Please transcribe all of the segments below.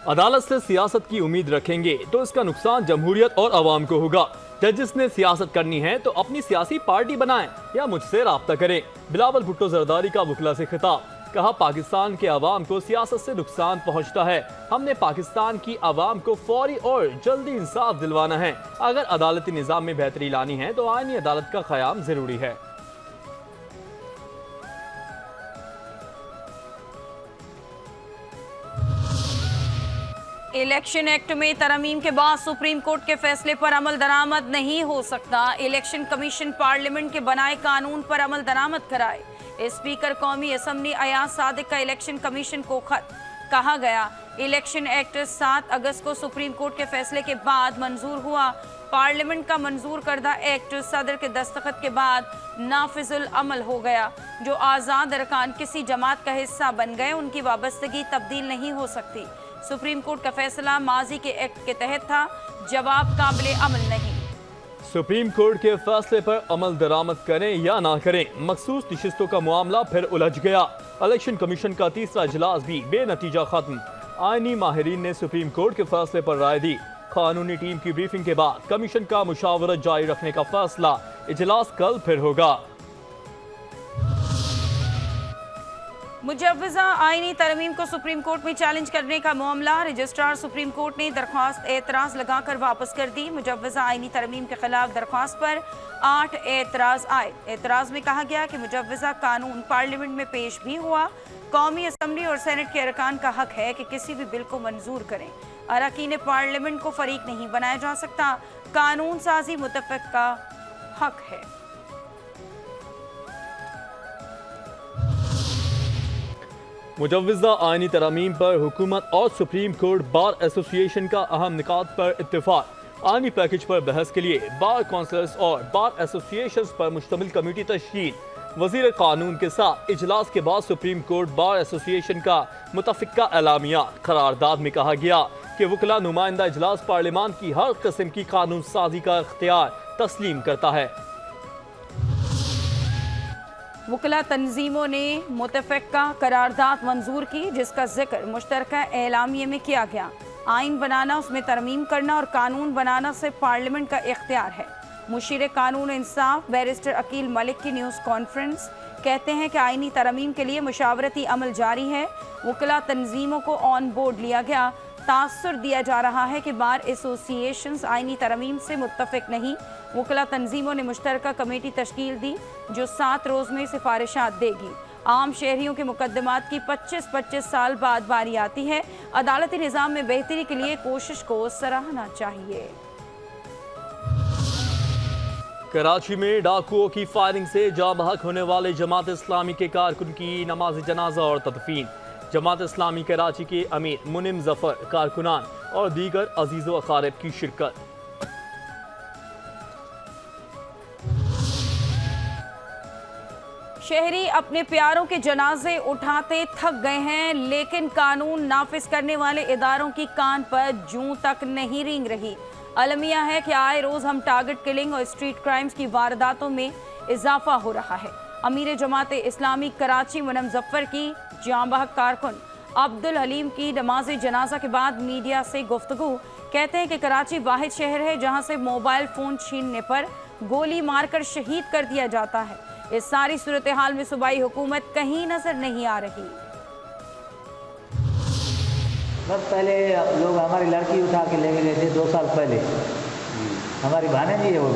अदालत से सियासत की उम्मीद रखेंगे तो इसका नुकसान जमहूरियत और अवाम को होगा। जजिस ने सियासत करनी है तो अपनी सियासी पार्टी बनाएं या मुझसे राब्ता करें। बिलावल भुट्टो जरदारी का वकला से खिताब, कहा पाकिस्तान के अवाम को सियासत से नुकसान पहुंचता है। हमने पाकिस्तान की अवाम को फौरी और जल्दी इंसाफ दिलवाना है। अगर अदालती निज़ाम में बेहतरी लानी है तो आईनी अदालत का क़याम जरूरी है। इलेक्शन एक्ट में तरमीम के बाद सुप्रीम कोर्ट के फैसले पर अमल दरामद नहीं हो सकता। इलेक्शन कमीशन पार्लियामेंट के बनाए कानून पर अमल दरामद कराए। स्पीकर कौमी असम्बली अयाज सादिक का इलेक्शन कमीशन को खत, कहा गया इलेक्शन एक्ट 7 अगस्त को सुप्रीम कोर्ट के फैसले के बाद मंजूर हुआ। पार्लियामेंट का मंजूर करदा एक्ट सदर के दस्तखत के बाद नाफिजुल अमल हो गया। जो आज़ाद अरकान किसी जमात का हिस्सा बन गए उनकी वाबस्तगी तब्दील नहीं हो सकती। सुप्रीम कोर्ट का फैसला माजी के एक्ट के तहत था, जवाब काबिले अमल नहीं। सुप्रीम कोर्ट के फैसले पर अमल दरामद करें या ना करें, मखसूस नशिस्तों का मामला फिर उलझ गया। इलेक्शन कमीशन का तीसरा इजलास भी बेनतीजा खत्म। आईनी माहिरीन ने सुप्रीम कोर्ट के फैसले पर राय दी। कानूनी टीम की ब्रीफिंग के बाद कमीशन का मुशावरत जारी रखने का फैसला। इजलास कल फिर होगा। मुजव्वज़ा आईनी तरमीम को सुप्रीम कोर्ट में चैलेंज करने का मामला, रजिस्ट्रार सुप्रीम कोर्ट ने दरख्वास्त एतराज़ लगाकर वापस कर दी। मुजव्वज़ा आईनी तरमीम के खिलाफ दरख्वास्त पर 8 एतराज़ आए। एतराज़ में कहा गया कि मुजव्वज़ा कानून पार्लियामेंट में पेश भी हुआ। कौमी असम्बली और सेनेट के अरकान का हक है कि किसी भी बिल को मंजूर करें। अरकान पार्लियामेंट को फरीक नहीं बनाया जा सकता। कानून साजी मुतफ़क़ का हक है। मुजव्वज़ा आईनी तरमीम पर हुकूमत और सुप्रीम कोर्ट बार एसोसिएशन का अहम निकात पर इत्तेफाक। आईनी पैकेज पर बहस के लिए बार काउंसिलर्स और बार एसोसिएशंस पर मुश्तमिल कमेटी तश्कील। वज़ीर कानून के साथ इजलास के बाद सुप्रीम कोर्ट बार एसोसिएशन का मुतफ़िका एलामिया। करारदाद में कहा गया कि वकला नुमाइंदा इजलास पार्लियामान की हर किस्म की कानून साजी का इख्तियार तस्लीम करता है। वकला तंजीमों ने मुतफ़िका करारदाद मंजूर की, जिसका जिक्र मुश्तरका एलामिये में किया गया। आइन बनाना, उसमें तरमीम करना और कानून बनाना सिर्फ पार्लियामेंट का इख्तियार है। मुशीर कानून इंसाफ बैरिस्टर अकील मलिक की न्यूज़ कॉन्फ्रेंस कहते हैं कि आइनी तरमीम के लिए मुशावरती अमल जारी है। वकला तंजीमों को ऑन बोर्ड लिया गया। तासुर दिया जा रहा है कि बार एसोसिएशंस आइनी तरमीम से मुत्तफ़िक नहीं। वकला तंजीमों ने मुश्तरका कमेटी तश्कील दी जो 7 रोज़ में सिफारिशात देगी। आम शहरियों के मुकदमात की 25-25 साल बाद बारी आती है। अदालती निज़ाम में बेहतरी के लिए कोशिश को सराहना चाहिए। कराची में डाकुओं की फायरिंग से जाँ बहक होने वाले जमात इस्लामी के कारकुन की नमाज जनाजा और तदफीन। जमात इस्लामी कराची के अमीर मुनिम जफर, कारकुनान और दीगर अजीज़ो अकारिब की शिरकत। शहरी अपने प्यारों के जनाजे उठाते थक गए हैं, लेकिन कानून नाफिज करने वाले इदारों की कान पर जूं तक नहीं रेंग रही। अलमिया है कि आए रोज हम टारगेट किलिंग और स्ट्रीट क्राइम्स की वारदातों में इजाफा हो रहा है। अमीर जमात इस्लामी कराची मुनिम जफर की जांबहक कारकुन अब्दुल हलीम की नमाज जनाजा के बाद मीडिया से गुफ्तगू। कहते हैं कि कराची वाहिद शहर है जहां से मोबाइल फ़ोन छीनने पर गोली मारकर शहीद कर दिया जाता है। इस सारी सूरत हाल में सूबाई हुकूमत कहीं नजर नहीं आ रही। बस पहले लोग हमारी लड़की उठा के लेके गए थे 2 साल पहले। हमारी भानेजी है वो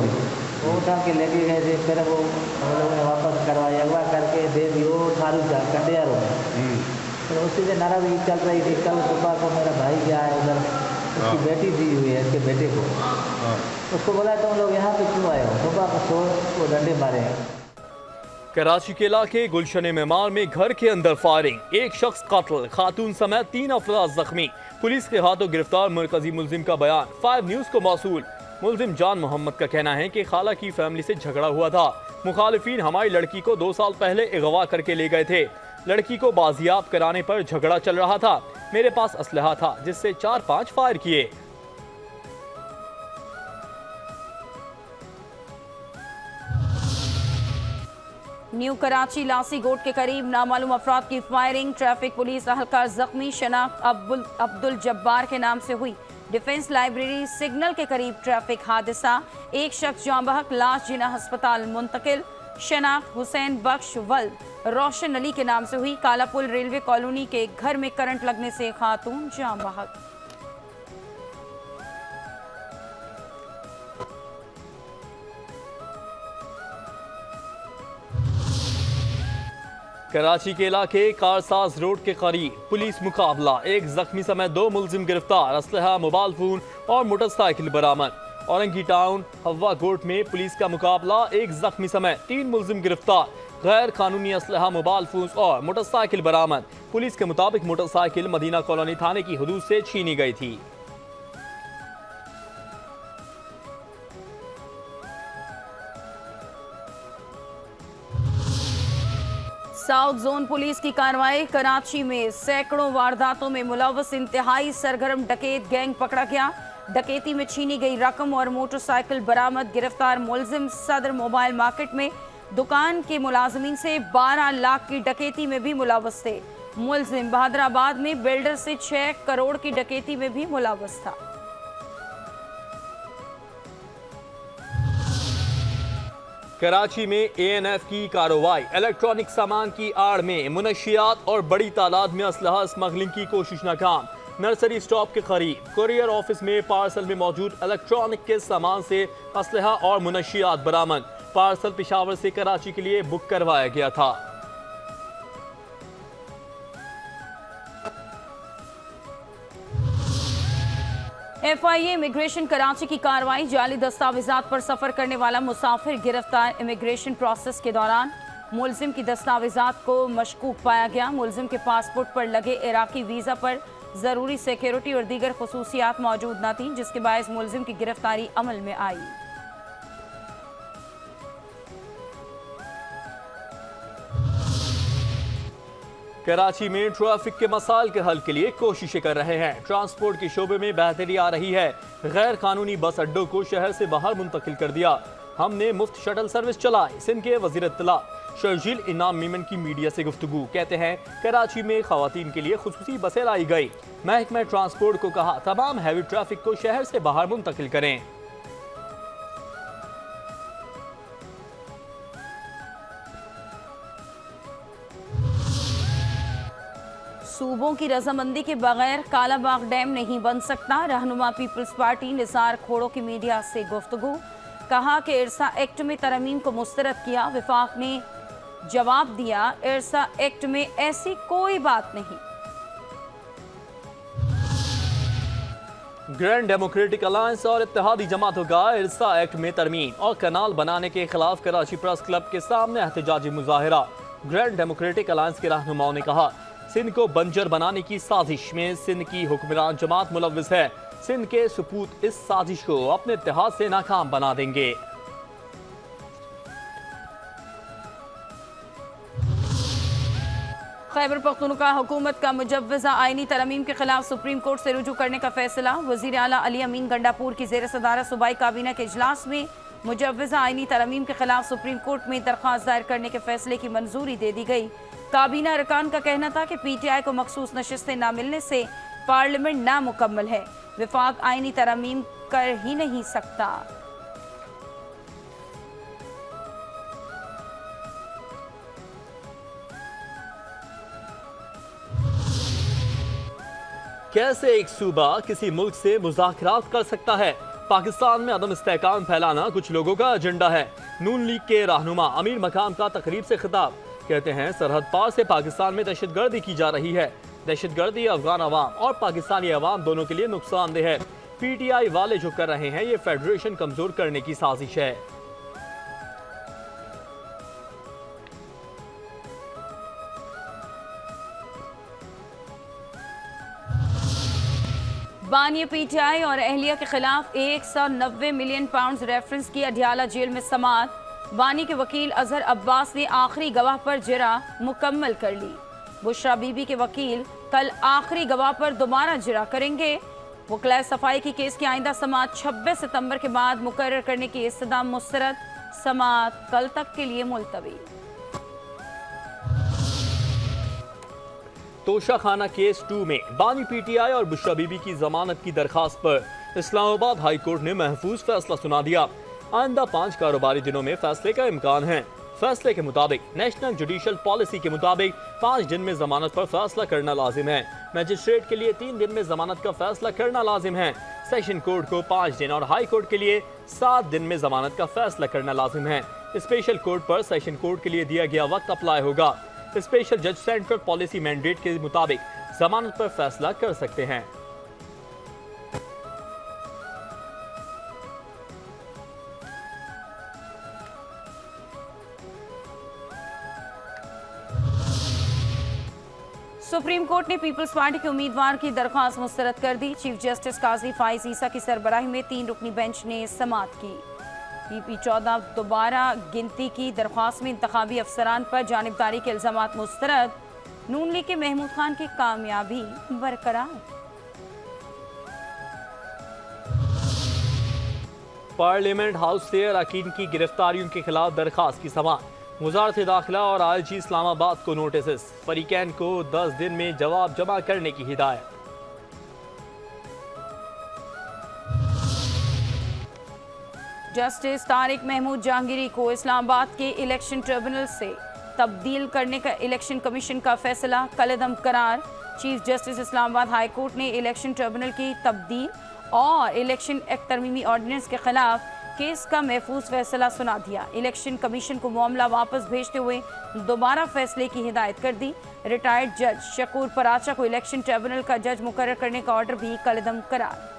उठा के लेके गए थे। फिर वो हम लोगों ने वापस करवाया, अगवा करके दे दी वो थारू कंडियारों में। तो उसी से नाराजगी चल रही थी। कल सुबह को मेरा भाई गया है उधर, उसकी बेटी दी हुई है, उसके बेटे को। उसको बोला तुम लोग यहाँ पे क्यों आए हो? सुबह को छोड़ वो डंडे मारे हैं। कराची के इलाके गुलशन मेमार में घर के अंदर फायरिंग, एक शख्स कत्ल, खातून समेत 3 अफराद जख्मी। पुलिस के हाथों गिरफ्तार मरकजी मुलजिम का बयान 5 न्यूज़ को मौसूल। मुलजिम जान मोहम्मद का कहना है कि खाला की फैमिली से झगड़ा हुआ था। मुखालिफिन हमारी लड़की को 2 साल पहले अगवा करके ले गए थे। लड़की को बाजियाब कराने पर झगड़ा चल रहा था। मेरे पास असलहा था जिससे 4-5 फायर किए। न्यू कराची लासी गोट के करीब नामालूम अफराद की फायरिंग, ट्रैफिक पुलिस हल्का जख्मी, शनाख्त अब्दुल जब्बार के नाम से हुई। डिफेंस लाइब्रेरी सिग्नल के करीब ट्रैफिक हादसा, एक शख्स जाँ बहक, लाश जिना अस्पताल मुंतकिल। शनाख्त हुसैन बख्श वल्द रोशन अली के नाम से हुई। कालापुल रेलवे कॉलोनी के घर में करंट लगने से खातून जाँ बहक। कराची के इलाके कारसाज रोड के करीब पुलिस मुकाबला, एक जख्मी समेत 2 मुलजिम गिरफ्तार, असलहा, मोबाइल फोन और मोटरसाइकिल बरामद। औरंगी टाउन हवा गोट में पुलिस का मुकाबला, एक जख्मी समेत 3 मुलजिम गिरफ्तार, गैर कानूनी असलहा, मोबाइल फोन और मोटरसाइकिल बरामद। पुलिस के मुताबिक मोटरसाइकिल मदीना कॉलोनी थाने की हदूद से छीनी गई थी। साउथ जोन पुलिस की कार्रवाई, कराची में सैकड़ों वारदातों में मुलव्वस इंतहाई सरगर्म डकैत गैंग पकड़ा गया। डकैती में छीनी गई रकम और मोटरसाइकिल बरामद। गिरफ्तार मुलजिम सदर मोबाइल मार्केट में दुकान के मुलाजमीन से 12 लाख की डकैती में भी मुलव्वस थे। मुलजिम बहादुराबाद में बिल्डर से 6 करोड़ की डकैती में भी मुलव्वस था। कराची में ANF की कार्रवाई, इलेक्ट्रॉनिक सामान की आड़ में मुनशियात और बड़ी तादाद में असलहा स्मगलिंग की कोशिश नाकाम। नर्सरी स्टॉप के करीब कुरियर ऑफिस में पार्सल में मौजूद इलेक्ट्रॉनिक के सामान से असलहा और मुनशियात बरामद। पार्सल पेशावर से कराची के लिए बुक करवाया गया था। FIA इमिग्रेशन कराची की कार्रवाई, जाली दस्तावेजात पर सफर करने वाला मुसाफिर गिरफ्तार। इमिग्रेशन प्रोसेस के दौरान मुलजिम की दस्तावेजात को मशकूक पाया गया। मुलजिम के पासपोर्ट पर लगे इराकी वीज़ा पर ज़रूरी सिक्योरिटी और दीगर खसूसियात मौजूद न थी, जिसके बायस मुलजिम की गिरफ्तारी अमल में आई। कराची में ट्रैफिक के मसाइल के हल के लिए कोशिशें कर रहे हैं। ट्रांसपोर्ट के शोबे में बेहतरी आ रही है। गैर कानूनी बस अड्डों को शहर से बाहर मुंतकिल कर दिया। हमने मुफ्त शटल सर्विस चलाई। सिंध के वजीर इत्तला शर्जील इनाम मीमन की मीडिया से गुफ्तगू, कहते हैं कराची में खवातीन के लिए खुसूसी बसें लाई गई। महकमा ट्रांसपोर्ट को कहा तमाम हैवी ट्रैफिक को शहर से बाहर मुंतकिल करें। सूबों की रजामंदी के बगैर कालाबाग डैम नहीं बन सकता। रहनुमा पीपल्स पार्टी निसार खोड़ो की मीडिया से गुफ्तगू, कहा कि इरसा एक्ट में तरमीम को मुस्तरद किया। विफाक ने जवाब दिया, इरसा एक्ट में ऐसी कोई बात नहीं। ग्रैंड डेमोक्रेटिक अलायंस और इत्तेहादी जमातों का इरसा एक्ट में तरमीम और कनाल बनाने के खिलाफ कराची प्रेस क्लब के सामने एहतजाजी मुजाहिरा। ग्रैंड डेमोक्रेटिक अलायंस के रहनुमाओं ने कहा सिंध को बंजर बनाने की साजिश में सिंध की हुक्मरान जमात मुलव्विस है। सिंध के सपूत इस साजिश को अपने इत्तेहाद से नाकाम बना देंगे। खैबर पख्तूनख्वा हुकूमत का मुजव्वज़ा आईनी तरमीम के खिलाफ सुप्रीम कोर्ट से रुजू करने का फैसला। वज़ीर आला अली अमीन गंडापुर की ज़ेर सदारत सूबाई काबीना के इजलास में मुजव्वज़ा आईनी तरमीम के खिलाफ सुप्रीम कोर्ट में दरख्वास्त दायर करने के फैसले की मंजूरी दे दी गई। काबीना अरकान का कहना था कि PTI को मखसूस नशिस्तें न मिलने से पार्लियामेंट नामुकम्मल है। विफाक आईनी तरमीम कर ही नहीं सकता। कैसे एक सूबा किसी मुल्क से मुज़ाकरात कर सकता है? पाकिस्तान में अदम इस्तेहकाम फैलाना कुछ लोगों का एजेंडा है। नून लीग के रहनुमा अमीर मकाम का तकरीब से खिताब, कहते हैं सरहद पार से पाकिस्तान में दहशतगर्दी की जा रही है। दहशतगर्दी अफगान अवाम और पाकिस्तानी अवाम दोनों के लिए नुकसानदेह है। PTI वाले जो कर रहे हैं ये फेडरेशन कमजोर करने की साजिश है। बानिया PTI और अहलिया के खिलाफ 190 मिलियन पाउंड रेफरेंस की अडियाला जेल में समाअत। बानी के वकील अजहर अब्बास ने आखिरी गवाह पर जिरा मुकम्मल कर ली। बुशरा बीबी के वकील कल आखिरी गवाह पर दोबारा जिरा करेंगे। वकला सफाई की केस की आइंदा समाअत 26 सितंबर के बाद मुकर्रर करने की इस्तदाम मुस्तरद, समाअत कल तक के लिए मुलतवी। तोशा खाना केस 2 में बानी पीटीआई और बुशरा बीबी की जमानत की दरखास्त पर इस्लामाबाद हाई कोर्ट ने महफूज फैसला सुना दिया। आइंदा 5 कारोबारी दिनों में फैसले का इम्कान है। फैसले के मुताबिक नेशनल जुडिशल पॉलिसी के मुताबिक 5 दिन में जमानत पर फैसला करना लाजिम है। मजिस्ट्रेट के लिए 3 दिन में जमानत का फैसला करना लाजिम है। सेशन कोर्ट को 5 दिन और हाई कोर्ट के लिए 7 दिन में जमानत का फैसला करना लाजिम है। स्पेशल कोर्ट पर सेशन कोर्ट के लिए दिया गया वक्त अप्लाई होगा। स्पेशल जज सेंट्रल पॉलिसी मैंडेट के मुताबिक जमानत पर फैसला कर सकते हैं। सुप्रीम कोर्ट ने पीपल्स पार्टी के उम्मीदवार की दरख्वास्त मुस्तरद कर दी। चीफ जस्टिस काजी फाइज ईसा की सरबराही में 3 रुकनी बेंच ने समाअत की। पीपी 14 दोबारा गिनती की दरख्वास्त में इंतखाबी अफसरान पर जानिबदारी के इल्जामात मुस्तरद। नून लीग के महमूद खान की कामयाबी बरकरार। पार्लियामेंट हाउस से अरकान की गिरफ्तारियों के खिलाफ दरखास्त की समाअत। वजारत दाखिला और आईजी इस्लामाबाद को नोटिस। फरीकैन को 10 दिन में जवाब जमा करने की हिदायत। जस्टिस तारिक महमूद जहांगीरी को इस्लामाबाद के इलेक्शन ट्रिब्यूनल से तब्दील करने का इलेक्शन कमीशन का फैसला कलअदम करार। Chief justice Islamabad high court ने इलेक्शन ट्रिब्यूनल की तब्दील और इलेक्शन एक्ट तरमीमी ऑर्डिनेंस के खिलाफ केस का महफूज फैसला सुना दिया। इलेक्शन कमीशन को मामला वापस भेजते हुए दोबारा फैसले की हिदायत कर दी। रिटायर्ड जज शकूर पराचा को इलेक्शन ट्रिब्यूनल का जज मुकर्रर करने का ऑर्डर भी कलअदम करार।